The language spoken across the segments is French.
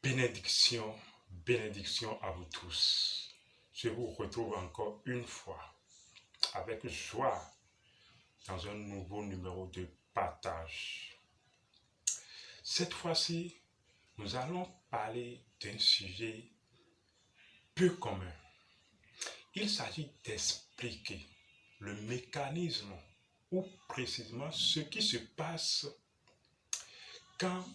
Bénédiction, bénédiction à vous tous. Je vous retrouve encore une fois avec joie dans un nouveau numéro de partage. Cette fois-ci, nous allons parler d'un sujet peu commun. Il s'agit d'expliquer le mécanisme ou précisément ce qui se passe quand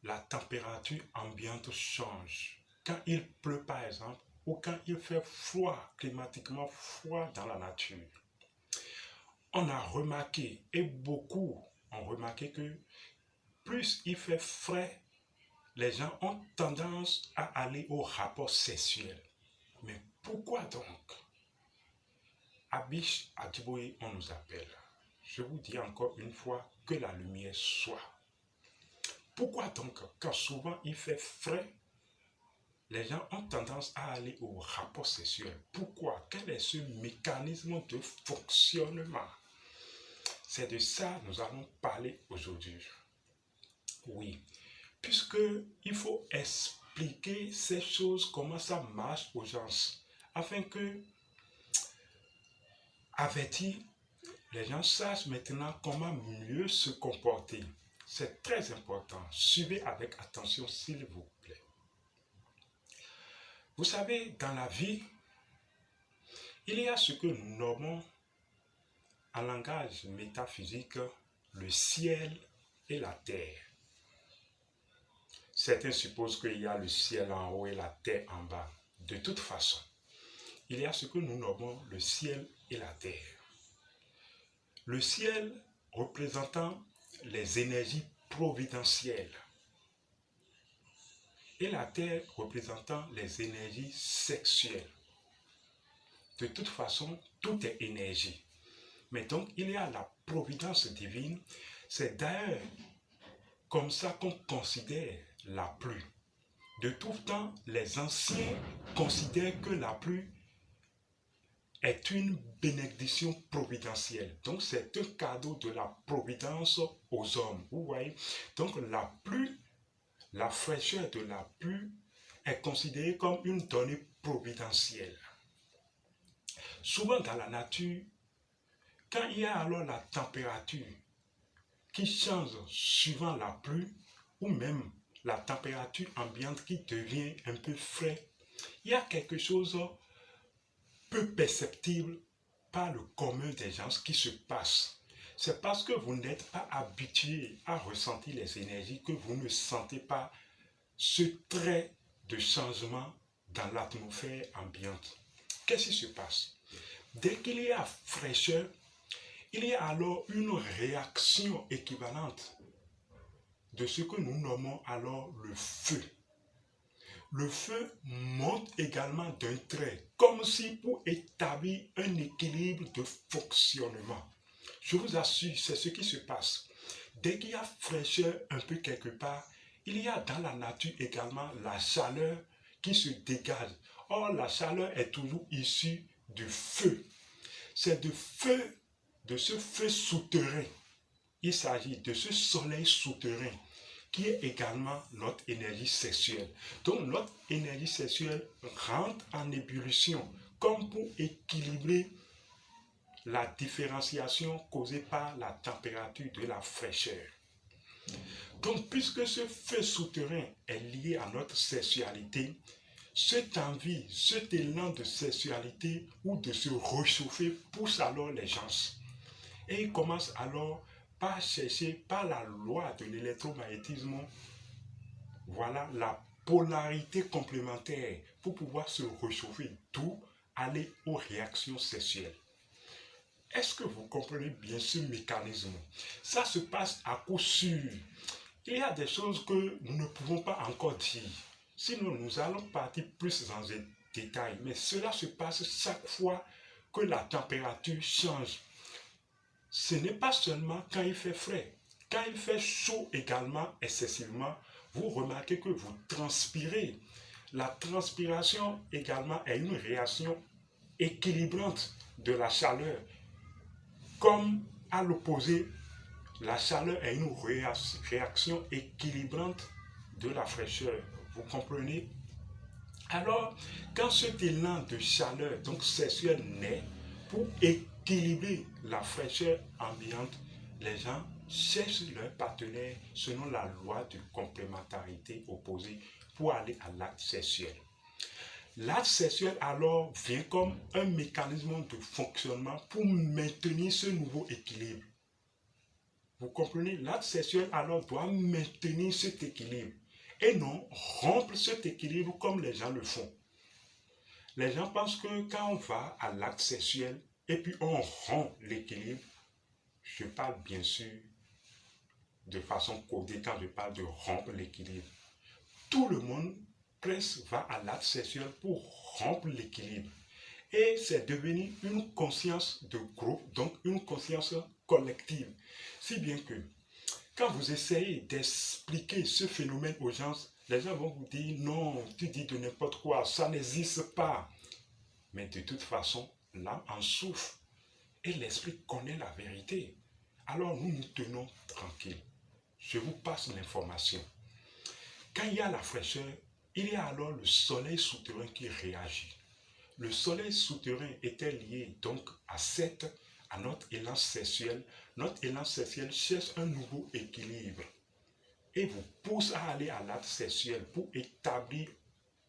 la température ambiante change, quand il pleut par exemple, ou quand il fait froid, climatiquement froid dans la nature. On a remarqué, et beaucoup ont remarqué que plus il fait frais, les gens ont tendance à aller au rapport sexuel. Mais pourquoi donc? Abish Adjiboye, on nous appelle. Je vous dis encore une fois que la lumière soit. Pourquoi donc, quand souvent il fait frais, les gens ont tendance à aller au rapport sexuel? Pourquoi? Quel est ce mécanisme de fonctionnement? C'est de ça que nous allons parler aujourd'hui. Oui, puisque il faut expliquer ces choses, comment ça marche aux gens, afin que, avertis, les gens sachent maintenant comment mieux se comporter. C'est très important. Suivez avec attention, s'il vous plaît. Vous savez, dans la vie, il y a ce que nous nommons en langage métaphysique le ciel et la terre. Certains supposent qu'il y a le ciel en haut et la terre en bas. De toute façon, il y a ce que nous nommons le ciel et la terre. Le ciel représentant les énergies providentielles et la terre représentant les énergies sexuelles. De toute façon, tout est énergie. Mais donc, il y a la providence divine. C'est d'ailleurs comme ça qu'on considère la pluie. De tout temps, les anciens considèrent que la pluie est une bénédiction providentielle. Donc, c'est un cadeau de la providence aux hommes. Vous voyez? Donc, la pluie, la fraîcheur de la pluie est considérée comme une donnée providentielle. Souvent dans la nature, quand il y a alors la température qui change suivant la pluie, ou même la température ambiante qui devient un peu frais, il y a quelque chose peu perceptible par le commun des gens qui se passe. C'est parce que vous n'êtes pas habitué à ressentir les énergies que vous ne sentez pas ce trait de changement dans l'atmosphère ambiante. Qu'est-ce qui se passe? Dès qu'il y a fraîcheur, il y a alors une réaction équivalente de ce que nous nommons alors le feu. Le feu monte également d'un trait, comme si pour établir un équilibre de fonctionnement. Je vous assure, c'est ce qui se passe. Dès qu'il y a fraîcheur un peu quelque part, il y a dans la nature également la chaleur qui se dégage. Or, la chaleur est toujours issue du feu. C'est de ce feu souterrain. Il s'agit de ce soleil souterrain qui est également notre énergie sexuelle. Donc notre énergie sexuelle rentre en ébullition comme pour équilibrer la différenciation causée par la température de la fraîcheur. Donc puisque ce feu souterrain est lié à notre sexualité, cette envie, cet élan de sexualité ou de se réchauffer pousse alors les gens. Et ils commencent alors par chercher, par la loi de l'électromagnétisme, voilà la polarité complémentaire pour pouvoir se réchauffer, d'où aller aux réactions sexuelles. Est-ce que vous comprenez bien ce mécanisme? Ça se passe à coup sûr. Il y a des choses que nous ne pouvons pas encore dire. Sinon, nous allons partir plus dans les détails. Mais cela se passe chaque fois que la température change. Ce n'est pas seulement quand il fait frais. Quand il fait chaud également, excessivement, vous remarquez que vous transpirez. La transpiration également est une réaction équilibrante de la chaleur. Comme à l'opposé, la chaleur est une réaction équilibrante de la fraîcheur. Vous comprenez? Alors, quand cet élan de chaleur, donc sexuelle, naît, pour équilibrer la fraîcheur ambiante, les gens cherchent leur partenaire selon la loi de complémentarité opposée pour aller à l'acte sexuel. L'acte sexuel alors vient comme un mécanisme de fonctionnement pour maintenir ce nouveau équilibre. Vous comprenez? L'acte sexuel alors doit maintenir cet équilibre et non rompre cet équilibre comme les gens le font. Les gens pensent que quand on va à l'acte sexuel et puis on rompt l'équilibre, je parle bien sûr de façon codée quand je parle de rompre l'équilibre. Tout le monde presque va à l'acte sexuel pour rompre l'équilibre. Et c'est devenu une conscience de groupe, donc une conscience collective. Si bien que quand vous essayez d'expliquer ce phénomène aux gens, les gens vont vous dire non, tu dis de n'importe quoi, ça n'existe pas. Mais de toute façon, l'âme en souffre et l'esprit connaît la vérité. Alors nous nous tenons tranquilles. Je vous passe l'information. Quand il y a la fraîcheur, il y a alors le soleil souterrain qui réagit. Le soleil souterrain était lié donc à notre élan sexuel. Notre élan sexuel cherche un nouveau équilibre et vous pousse à aller à l'acte sexuel pour établir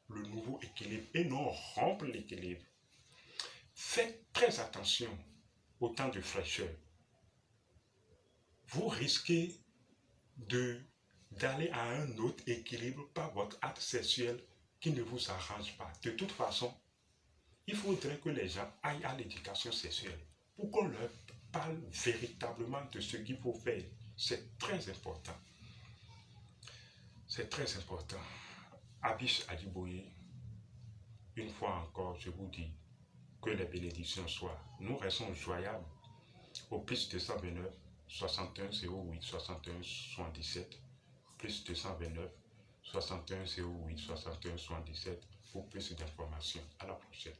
le nouveau équilibre et non rompre l'équilibre. Faites très attention au temps de fraîcheur. Vous risquez d'aller à un autre équilibre par votre acte sexuel qui ne vous arrange pas. De toute façon, il faudrait que les gens aillent à l'éducation sexuelle pour qu'on leur parle véritablement de ce qu'il faut faire. C'est très important. C'est très important. Abish Adiboye, une fois encore, je vous dis que les bénédictions soient. Nous restons joyables au plus 229 61 08 61 77 plus 229 61 08 61 77 pour plus d'informations. À la prochaine.